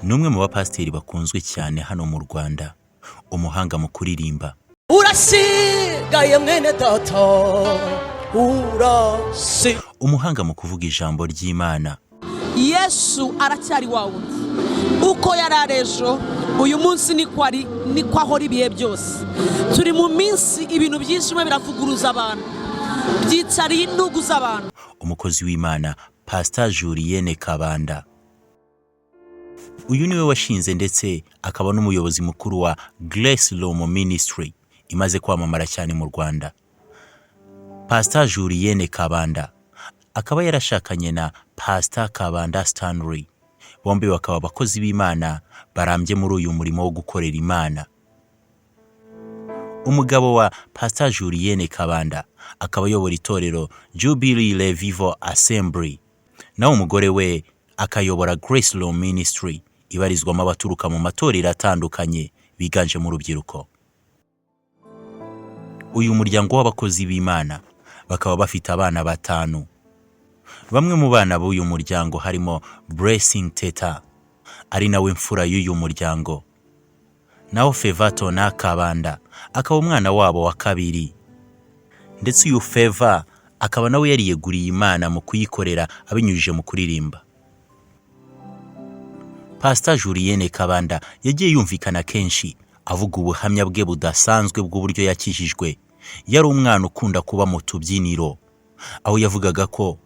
Numwe mu bapasiteri bakunzwe cyane hano mu Rwanda, umuhanga mu kuririmba. Urasigaye mwene data, umuhanga mu kuvuga ijambo ry'Imana. Yesu aracyari wawe uko yararejo, uyu munsi niko ahora ibihe byose. Turi mu minsi ibintu byinshi biravuguruza abantu, byicariye intugu z'abantu. Umukozi w'Imana Pastor Julienne Kabanda, uyu niwe washinze ndetse akaba n'umuyobozi mukuru wa Grace Lomo Ministry imaze kwamamara cyane mu Rwanda. Pastor Julienne Kabanda akaba yarashakanye na Pastor Kabanda Stanley, bombi bakaba abakozi b'Imana barambye muri uyu murimo wo gukorera Imana. Umugabo wa Pastor Julienne Kabanda akaba ayobora itorero Jubilee Revival Assembly, naho umugore we akayobora Grace Lomo Ministry ibarizwamo abaturuka mu matorero atandukanye biganje mu rubyiruko. Uyu muryango w'abakozi b'Imana bakaba bafite abana 5. Bamwe mu bana b'uyu muryango harimo Blessing Teta, ari nawe mfura y'uyu muryango. Naho Fevato na Kabanda akaba umwana wabo wa 2. Ndetse uyu Feva akaba nawe yariyeguriye Imana mu kuyikorera abinyujije mu kuririmba. Pastor Julienne Kabanda yagiye yumvikana kenshi avuga ubuhamya bwe budasanzwe bw'uburyo yakijijwe. Yari umwana ukunda kuba mu tubyiniro, aho yavugaga ko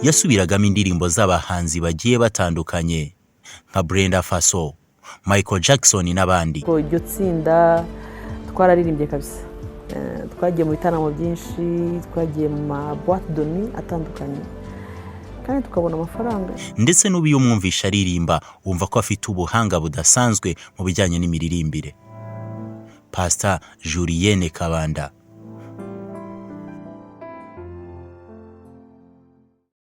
yasubiragamo indirimbo z'abahanzi bagiye batandukanye nka Brenda Fassie, Michael Jackson n'abandi. Ko iryo tsinda twararirimbye kabisa, twagiye mu bitaramo byinshi, twagiye mu ma boîte de nuit atandukanye kandi tukabona amafaranga. Ndetse n'ubu iyo mwumvisha aririmba wumva ko afite ubuhanga budasanzwe mu bijyanye n'imiririmbire. Pastor Julienne Kabanda